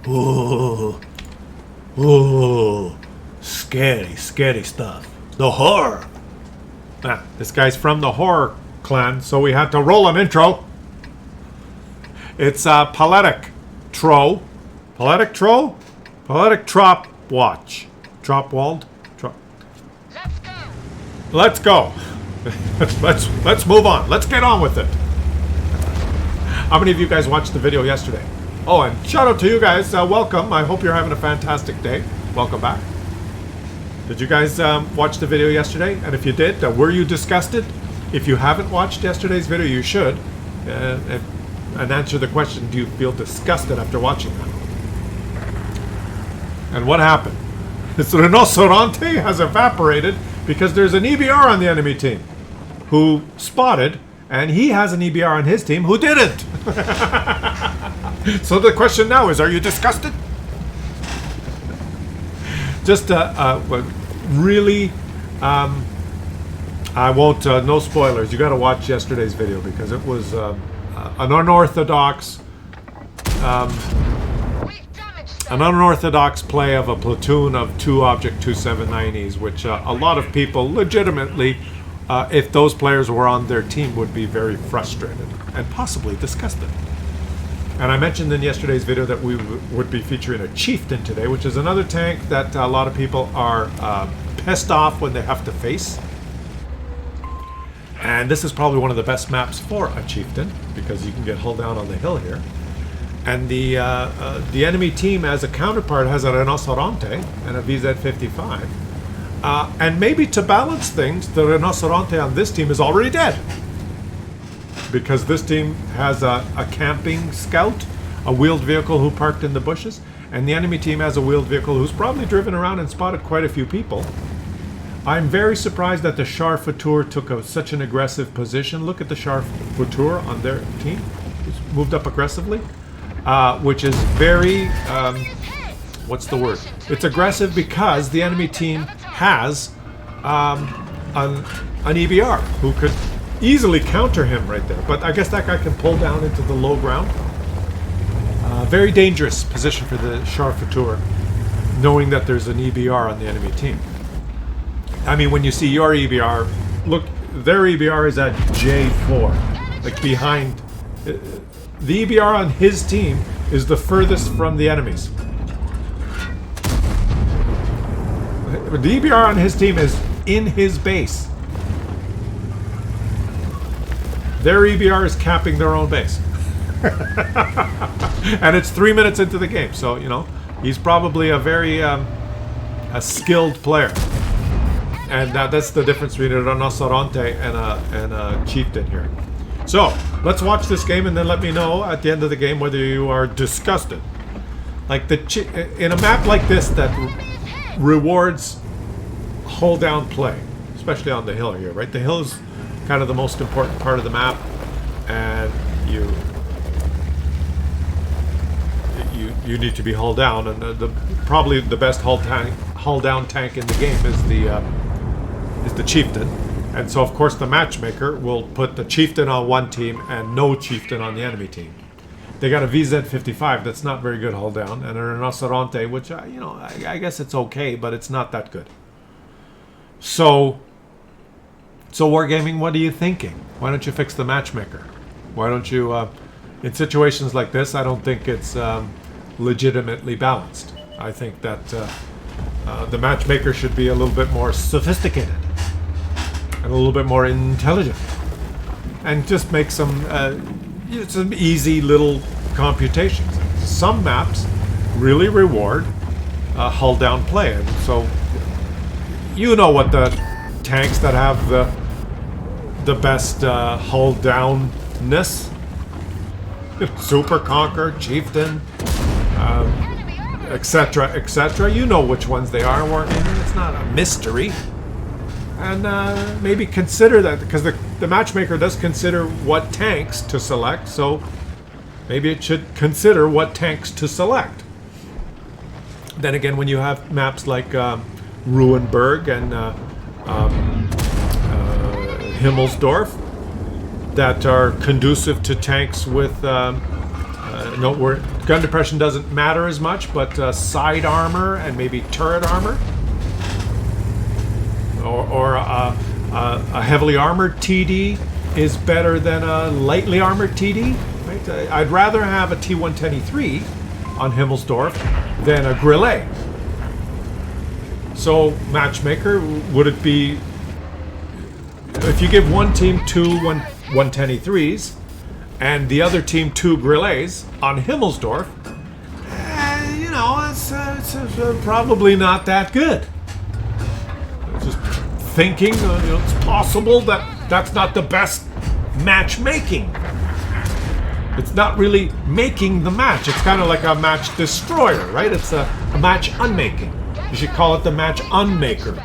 Ooh. Ooh. Scary, scary stuff. The horror. Ah, this guy's from the horror clan, so we had to roll an intro. It's Paletic Tro. Paletic Tro? Paletic Trop Watch. Tropwald? Let's go. let's move on. Let's get on with it. How many of you guys watched the video yesterday? Oh, and shout out to you guys. Welcome. I hope you're having a fantastic day. Welcome back. Did you guys watch the video yesterday? And if you did, were you disgusted? If you haven't watched yesterday's video, you should. And answer the question, do you feel disgusted after watching that? And what happened? This rhinoceronte has evaporated because there's an EBR on the enemy team who spotted, and he has an EBR on his team who didn't. So the question now is, are you disgusted? Just really, I won't, no spoilers. You got to watch yesterday's video because it was an unorthodox play of a platoon of 2 Object 279Es, which a lot of people legitimately, if those players were on their team, would be very frustrated and possibly disgusted. And I mentioned in yesterday's video that we would be featuring a Chieftain today, which is another tank that a lot of people are pissed off when they have to face. And this is probably one of the best maps for a Chieftain because you can get hull down on the hill here. And the enemy team as a counterpart has a Rhinoceronte and a VZ55. And maybe to balance things, the Rhinoceronte on this team is already dead. Because this team has a camping scout, a wheeled vehicle who parked in the bushes, and the enemy team has a wheeled vehicle who's probably driven around and spotted quite a few people. I'm very surprised that the Char Futur took such an aggressive position. Look at the Char Futur on their team. It's moved up aggressively, which is very, what's the word? It's aggressive because the enemy team has an EBR who could easily counter him right there, but I guess that guy can pull down into the low ground. Very dangerous position for the Char Futur, knowing that there's an EBR on the enemy team. I mean, when you see your EBR, look, their EBR is at J4, like behind. The EBR on his team is the furthest from the enemies. The EBR on his team is in his base. Their EBR is capping their own base. And it's 3 minutes into the game, so, you know, he's probably a very a skilled player. And that's the difference between a Rhinoceronte and a Chieftain here. So, let's watch this game and then let me know at the end of the game whether you are disgusted. Like, in a map like this that rewards hold down play, especially on the hill here, right? The hill is kind of the most important part of the map, and you need to be hull down, and probably the best hull down tank in the game is the Chieftain. And so of course the matchmaker will put the Chieftain on one team and no Chieftain on the enemy team. They got a VZ55 that's not very good hull down, and a Rhinoceronte, which I guess it's okay, but it's not that good. So Wargaming, what are you thinking? Why don't you fix the matchmaker? Why don't you, in situations like this, I don't think it's legitimately balanced. I think that the matchmaker should be a little bit more sophisticated and a little bit more intelligent, and just make some easy little computations. Some maps really reward hull down play, and so you know what the tanks that have the best hull downness, Super Conquer, Chieftain, etc., etc. You know which ones they are. It's not a mystery. And maybe consider that, because the matchmaker does consider what tanks to select, so maybe it should consider what tanks to select. Then again, when you have maps like Ruinberg and Himmelsdorf that are conducive to tanks with no, where gun depression doesn't matter as much, but side armor and maybe turret armor, or a heavily armored TD is better than a lightly armored TD. Right? I'd rather have a T110E3 on Himmelsdorf than a Grillet. So, matchmaker, would it be if you give one team two 110E3s and the other team two Grillets on Himmelsdorf, you know, it's probably not that good. Just thinking, you know, it's possible that that's not the best matchmaking. It's not really making the match. It's kind of like a match destroyer, right? It's a match unmaking. You should call it the match unmaker.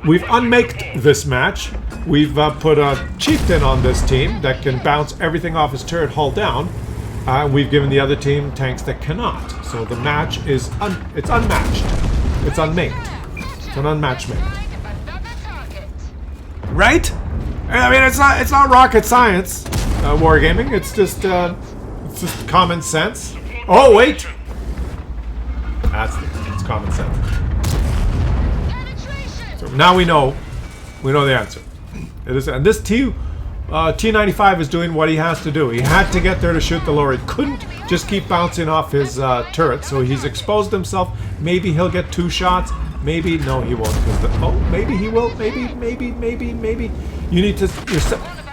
We've unmaked this match. We've put a chieftain on this team that can bounce everything off his turret hull down. We've given the other team tanks that cannot. So the match is it's unmatched. It's unmaked. It's an unmatched mate. Right? I mean, it's not rocket science, wargaming. It's just common sense. Oh wait, it's common sense. So now we know the answer. It is, and this T95 is doing what he has to do. He had to get there to shoot the lower. He couldn't just keep bouncing off his turret, so he's exposed himself. Maybe he'll get 2 shots. Maybe no, he won't. Maybe he will. Maybe. You need to.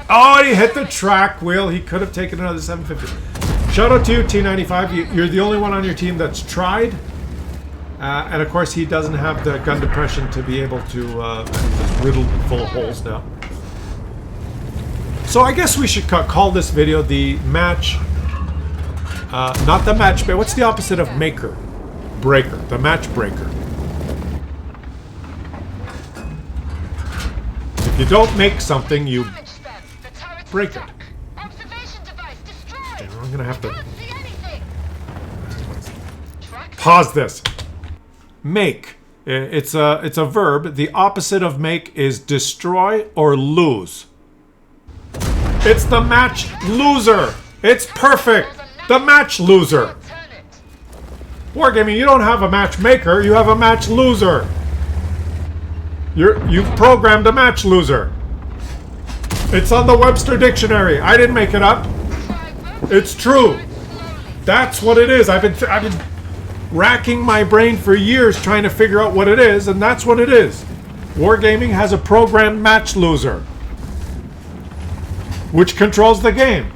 Oh, he hit the track wheel. He could have taken another 750. Shout out to you, T95. You're the only one on your team that's tried. And of course, he doesn't have the gun depression to be able to just riddled full of holes now. So I guess we should call this video the match. Not the match. What's the opposite of maker? Breaker. The match breaker. If you don't make something, you break it. Damn, I'm gonna have to pause this. Make. It's a verb. The opposite of make is destroy or lose. It's the match loser. It's perfect. The match loser. Wargaming, you don't have a match maker. You have a match loser. You've programmed a match loser. It's on the Webster Dictionary. I didn't make it up. It's true. That's what it is. I've been racking my brain for years trying to figure out what it is, and that's what it is. Wargaming has a programmed match loser, which controls the game.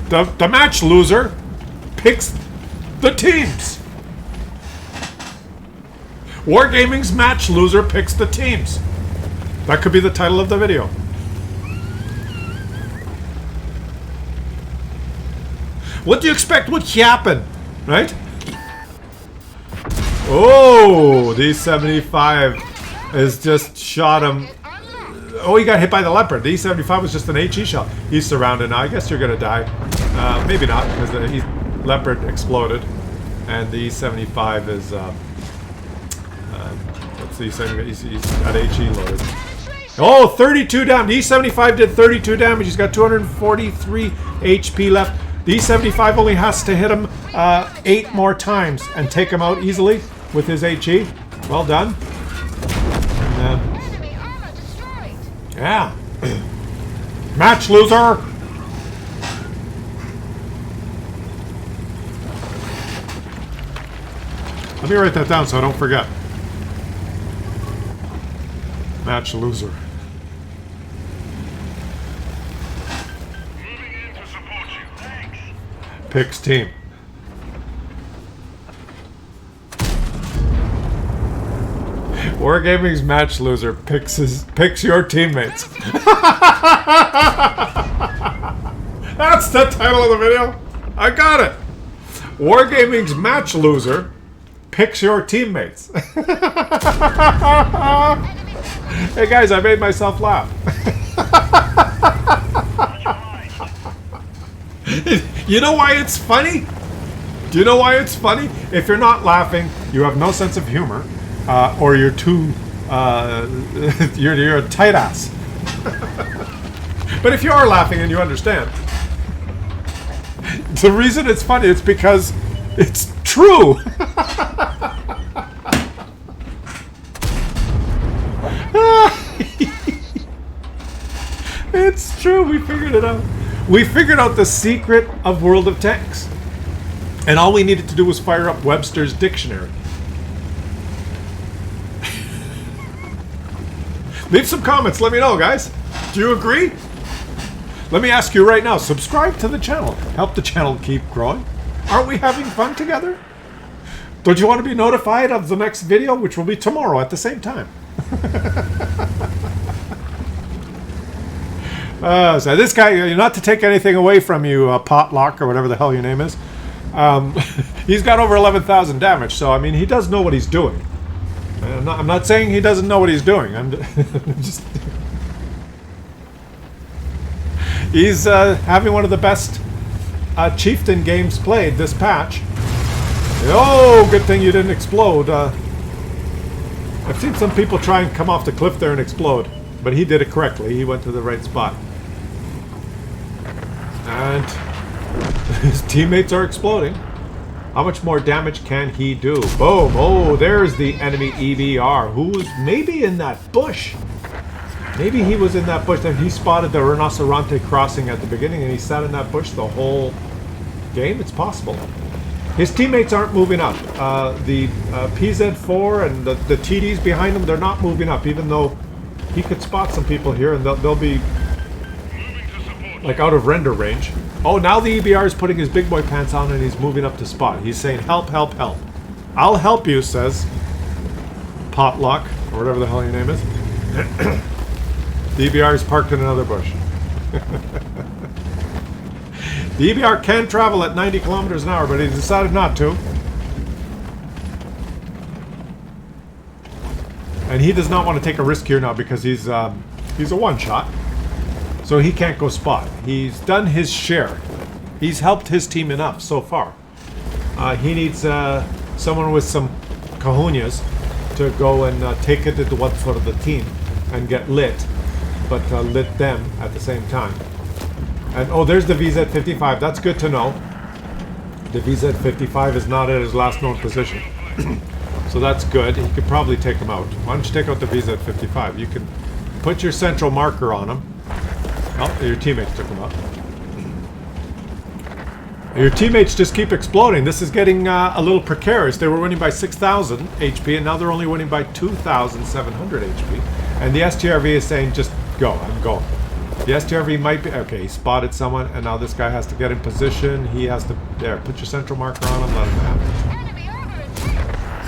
The match loser picks the teams. Wargaming's match loser picks the teams. That could be the title of the video. What do you expect would happen, right? Oh, the 75 has just shot him. Oh, he got hit by the leopard. The E75 was just an HE shot. He's surrounded now. I guess you're gonna die. Maybe not, because the leopard exploded, and the E75 is. Let's see, he's got HE loaded. Oh, 32 damage. The E75 did 32 damage. He's got 243 HP left. The E75 only has to hit him 8 more times and take him out easily with his HE. Well done. Yeah. Match loser. Let me write that down so I don't forget. Match loser. Moving in to support you. Thanks. Picks team. Wargaming's match loser picks your teammates. That's the title of the video. I got it. Wargaming's match loser picks your teammates. Hey guys, I made myself laugh. You know why it's funny? Do you know why it's funny? If you're not laughing, you have no sense of humor. Or you're too, you're a tight ass. But if you are laughing and you understand, The reason it's funny, it's because it's true. It's true. We figured it out. We figured out the secret of World of Tanks. And all we needed to do was fire up Webster's dictionary. Leave some comments. Let me know, guys. Do you agree? Let me ask you right now. Subscribe to the channel. Help the channel keep growing. Aren't we having fun together? Don't you want to be notified of the next video, which will be tomorrow at the same time? So this guy, not to take anything away from you, Potluck, or whatever the hell your name is, he's got over 11,000 damage, so I mean, he does know what he's doing. I'm not saying he doesn't know what he's doing. I'm just... He's having one of the best Chieftain games played this patch. Oh, good thing you didn't explode. I've seen some people try and come off the cliff there and explode, but he did it correctly. He went to the right spot. And his teammates are exploding. How much more damage can he do? Boom! Oh, there's the enemy EBR, who was maybe in that bush. Maybe he was in that bush. He spotted the Rinoceronte crossing at the beginning, and he sat in that bush the whole game. It's possible. His teammates aren't moving up. The PZ4 and the TDs behind him, they're not moving up, even though he could spot some people here, and they'll be like out of render range. Oh, now the EBR is putting his big boy pants on and he's moving up to spot. He's saying, help, help, help. I'll help you, says Potluck, or whatever the hell your name is. The EBR is parked in another bush. The EBR can travel at 90 kilometers an hour, but he decided not to. And he does not want to take a risk here now because he's a one-shot. So he can't go spot. He's done his share. He's helped his team enough so far. He needs someone with some cojones to go and take it to one foot of the team and get lit, but lit them at the same time. And oh, there's the VZ-55. That's good to know. The VZ-55 is not at his last known position. So that's good. He could probably take him out. Why don't you take out the VZ-55? You can put your central marker on him. Oh, your teammates took him out. Your teammates just keep exploding. This is getting a little precarious. They were winning by 6,000 HP, and now they're only winning by 2,700 HP. And the STRV is saying, just go, I'm going. The STRV might be... Okay, he spotted someone, and now this guy has to get in position. He has to... There, put your central marker on him, let him have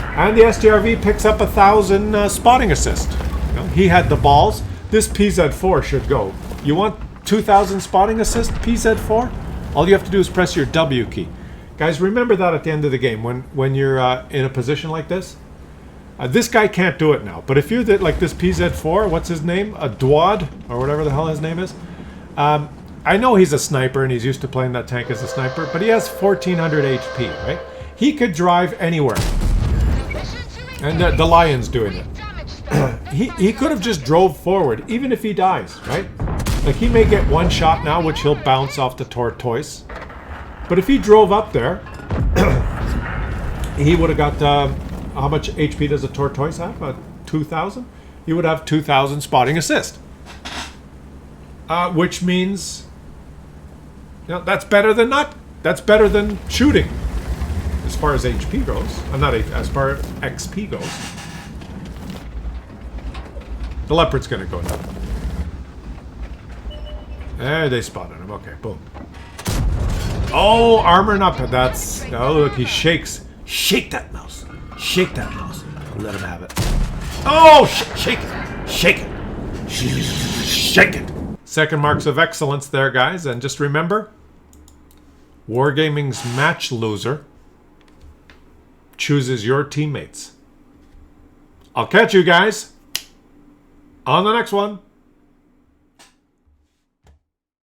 it. And the STRV picks up 1,000 spotting assist. You know, he had the balls. This PZ4 should go. You want 2,000 spotting assist, PZ4? All you have to do is press your W key. Guys, remember that at the end of the game, when you're in a position like this. This guy can't do it now, but if you're like this PZ4, what's his name? A Dwad, or whatever the hell his name is. I know he's a sniper and he's used to playing that tank as a sniper, but he has 1,400 HP, right? He could drive anywhere. And the Lion's doing it. He could have just drove forward, even if he dies, right? Like, he may get one shot now, which he'll bounce off the tortoise. But if he drove up there, he would have got... how much HP does a tortoise have? 2,000? He would have 2,000 spotting assist. Which means... You know, that's better than not... That's better than shooting. As far as HP goes. Not as far as XP goes. The leopard's gonna go now. There, they spotted him. Okay, boom. Oh, armor up. That's... Oh, look, he shakes. Shake that mouse. Shake that mouse. Let him have it. Oh, shake it. Shake it. Shake it. Second marks of excellence there, guys. And just remember, Wargaming's match loser chooses your teammates. I'll catch you guys on the next one.